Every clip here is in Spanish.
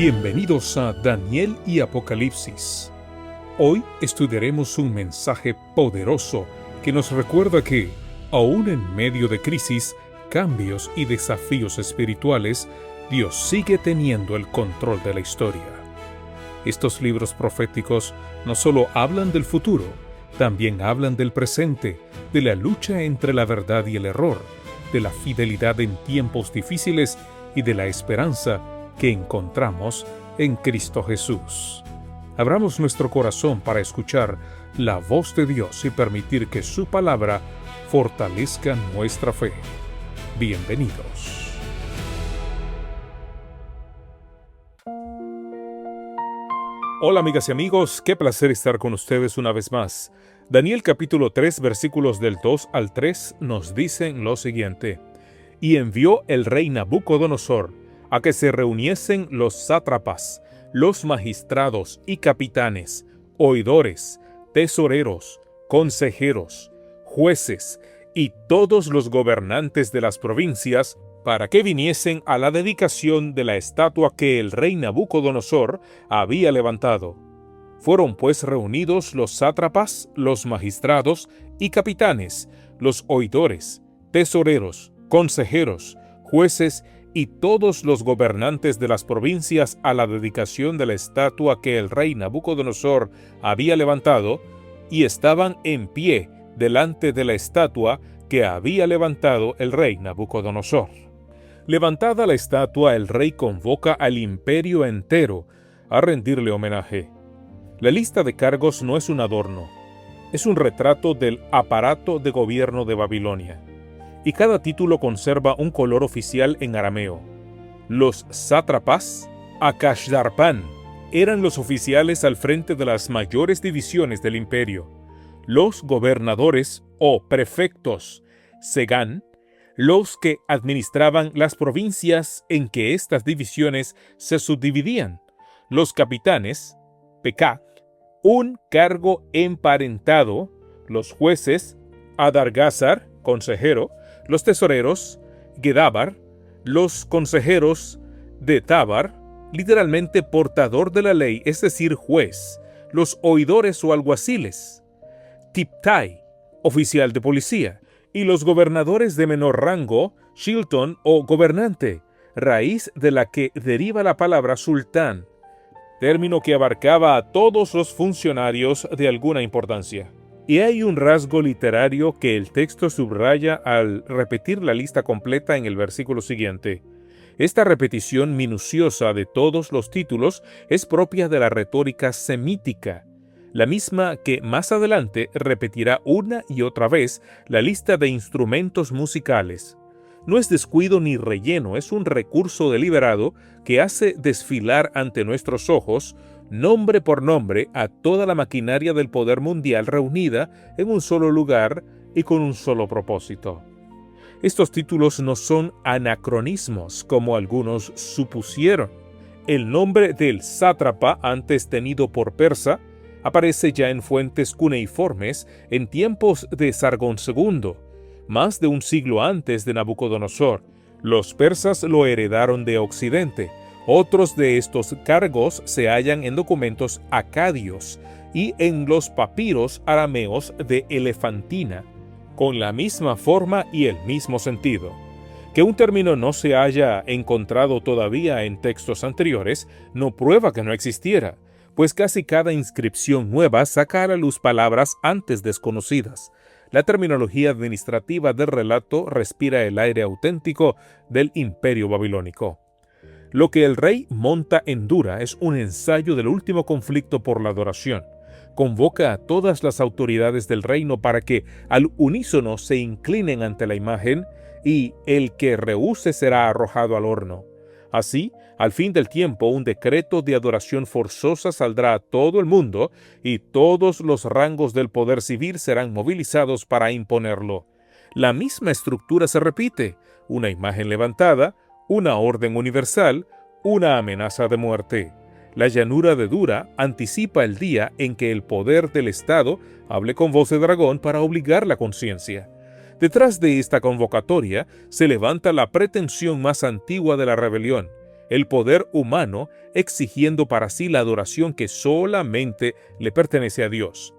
Bienvenidos a Daniel y Apocalipsis. Hoy estudiaremos un mensaje poderoso que nos recuerda que, aún en medio de crisis, cambios y desafíos espirituales, Dios sigue teniendo el control de la historia. Estos libros proféticos no solo hablan del futuro, también hablan del presente, de la lucha entre la verdad y el error, de la fidelidad en tiempos difíciles y de la esperanza que encontramos en Cristo Jesús. Abramos nuestro corazón para escuchar la voz de Dios y permitir que su palabra fortalezca nuestra fe. Bienvenidos. Hola amigas y amigos, qué placer estar con ustedes una vez más. Daniel capítulo 3 versículos del 2 al 3 nos dicen lo siguiente: Y envió el rey Nabucodonosor a que se reuniesen los sátrapas, los magistrados y capitanes, oidores, tesoreros, consejeros, jueces y todos los gobernantes de las provincias, para que viniesen a la dedicación de la estatua que el rey Nabucodonosor había levantado. Fueron pues reunidos los sátrapas, los magistrados y capitanes, los oidores, tesoreros, consejeros, jueces y todos los gobernantes de las provincias a la dedicación de la estatua que el rey Nabucodonosor había levantado, y estaban en pie delante de la estatua que había levantado el rey Nabucodonosor. Levantada la estatua, el rey convoca al imperio entero a rendirle homenaje. La lista de cargos no es un adorno, es un retrato del aparato de gobierno de Babilonia, y cada título conserva un color oficial en arameo. Los sátrapas, Akashdarpan, eran los oficiales al frente de las mayores divisiones del imperio. Los gobernadores o prefectos, Segán, los que administraban las provincias en que estas divisiones se subdividían. Los capitanes, Pekah, un cargo emparentado. Los jueces, Adargázar, consejero. Los tesoreros, Gedabar. Los consejeros, Detabar, literalmente portador de la ley, es decir, juez. Los oidores o alguaciles, Tiptai, oficial de policía. Y los gobernadores de menor rango, Shilton o gobernante, raíz de la que deriva la palabra sultán, término que abarcaba a todos los funcionarios de alguna importancia. Y hay un rasgo literario que el texto subraya al repetir la lista completa en el versículo siguiente. Esta repetición minuciosa de todos los títulos es propia de la retórica semítica, la misma que más adelante repetirá una y otra vez la lista de instrumentos musicales. No es descuido ni relleno, es un recurso deliberado que hace desfilar ante nuestros ojos, nombre por nombre, a toda la maquinaria del poder mundial reunida en un solo lugar y con un solo propósito. Estos títulos no son anacronismos, como algunos supusieron. El nombre del sátrapa, antes tenido por persa, aparece ya en fuentes cuneiformes en tiempos de Sargón II, más de un siglo antes de Nabucodonosor. Los persas lo heredaron de Occidente. Otros de estos cargos se hallan en documentos acadios y en los papiros arameos de Elefantina, con la misma forma y el mismo sentido. Que un término no se haya encontrado todavía en textos anteriores no prueba que no existiera, pues casi cada inscripción nueva saca a la luz palabras antes desconocidas. La terminología administrativa del relato respira el aire auténtico del imperio babilónico. Lo que el rey monta en Dura es un ensayo del último conflicto por la adoración. Convoca a todas las autoridades del reino para que al unísono se inclinen ante la imagen, y el que rehúse será arrojado al horno. Así, al fin del tiempo, un decreto de adoración forzosa saldrá a todo el mundo, y todos los rangos del poder civil serán movilizados para imponerlo. La misma estructura se repite: una imagen levantada, una orden universal, una amenaza de muerte. La llanura de Dura anticipa el día en que el poder del Estado hable con voz de dragón para obligar la conciencia. Detrás de esta convocatoria se levanta la pretensión más antigua de la rebelión, el poder humano exigiendo para sí la adoración que solamente le pertenece a Dios.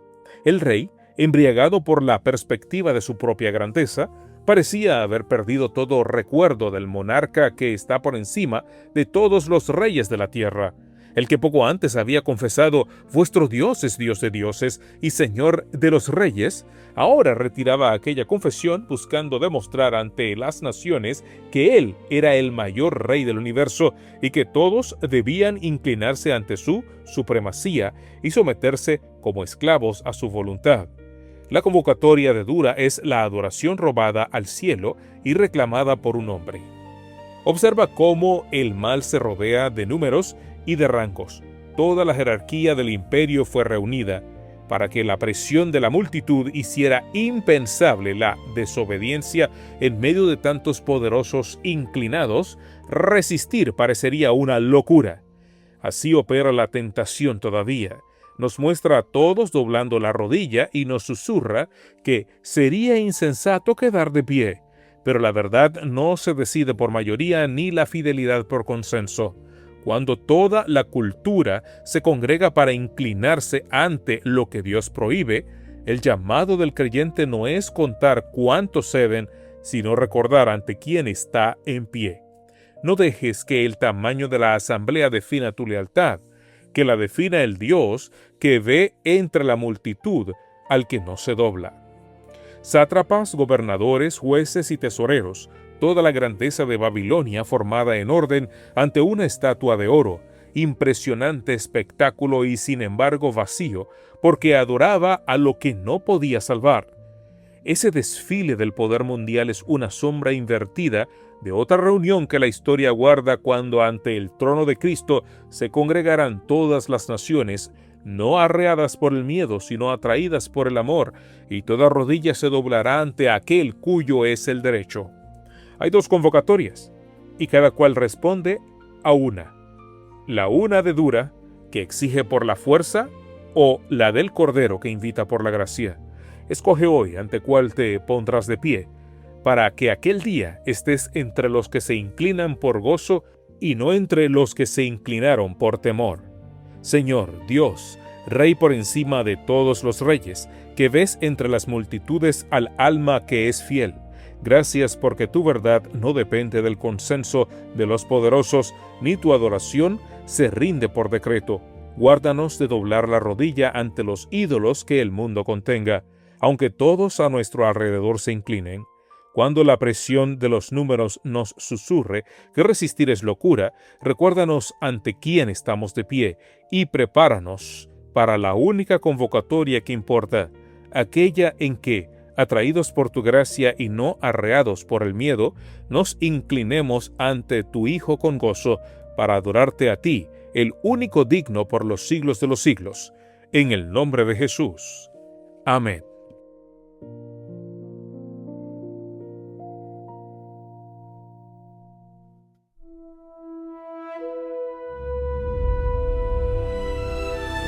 El rey, embriagado por la perspectiva de su propia grandeza, parecía haber perdido todo recuerdo del monarca que está por encima de todos los reyes de la tierra, el que poco antes había confesado: «Vuestro Dios es Dios de dioses y Señor de los reyes». Ahora retiraba aquella confesión buscando demostrar ante las naciones que él era el mayor rey del universo y que todos debían inclinarse ante su supremacía y someterse como esclavos a su voluntad. La convocatoria de Dura es la adoración robada al cielo y reclamada por un hombre. Observa cómo el mal se rodea de números y de rangos. Toda la jerarquía del imperio fue reunida para que la presión de la multitud hiciera impensable la desobediencia en medio de tantos poderosos inclinados. Resistir parecería una locura. Así opera la tentación todavía. Nos muestra a todos doblando la rodilla y nos susurra que sería insensato quedar de pie. Pero la verdad no se decide por mayoría ni la fidelidad por consenso. Cuando toda la cultura se congrega para inclinarse ante lo que Dios prohíbe, el llamado del creyente no es contar cuántos ceden, sino recordar ante quién está en pie. No dejes que el tamaño de la asamblea defina tu lealtad, que la defina el Dios que ve entre la multitud al que no se dobla. Sátrapas, gobernadores, jueces y tesoreros, toda la grandeza de Babilonia formada en orden ante una estatua de oro, impresionante espectáculo y sin embargo vacío, porque adoraba a lo que no podía salvar. Ese desfile del poder mundial es una sombra invertida de otra reunión que la historia guarda cuando ante el trono de Cristo se congregarán todas las naciones, no arreadas por el miedo, sino atraídas por el amor, y toda rodilla se doblará ante aquel cuyo es el derecho. Hay dos convocatorias, y cada cual responde a una. La una de Dura, que exige por la fuerza, o la del Cordero, que invita por la gracia. Escoge hoy ante cuál te pondrás de pie, para que aquel día estés entre los que se inclinan por gozo y no entre los que se inclinaron por temor. Señor, Dios, Rey por encima de todos los reyes, que ves entre las multitudes al alma que es fiel. Gracias porque tu verdad no depende del consenso de los poderosos, ni tu adoración se rinde por decreto. Guárdanos de doblar la rodilla ante los ídolos que el mundo contenga, aunque todos a nuestro alrededor se inclinen. Cuando la presión de los números nos susurre que resistir es locura, recuérdanos ante quién estamos de pie y prepáranos para la única convocatoria que importa, aquella en que, atraídos por tu gracia y no arreados por el miedo, nos inclinemos ante tu Hijo con gozo para adorarte a ti, el único digno por los siglos de los siglos. En el nombre de Jesús. Amén.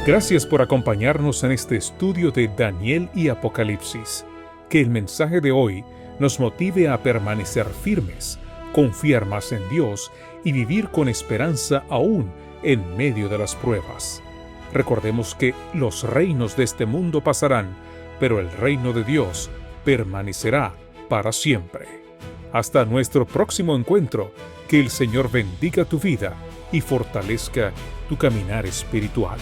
Gracias por acompañarnos en este estudio de Daniel y Apocalipsis. Que el mensaje de hoy nos motive a permanecer firmes, confiar más en Dios y vivir con esperanza aún en medio de las pruebas. Recordemos que los reinos de este mundo pasarán, pero el reino de Dios permanecerá para siempre. Hasta nuestro próximo encuentro, que el Señor bendiga tu vida y fortalezca tu caminar espiritual.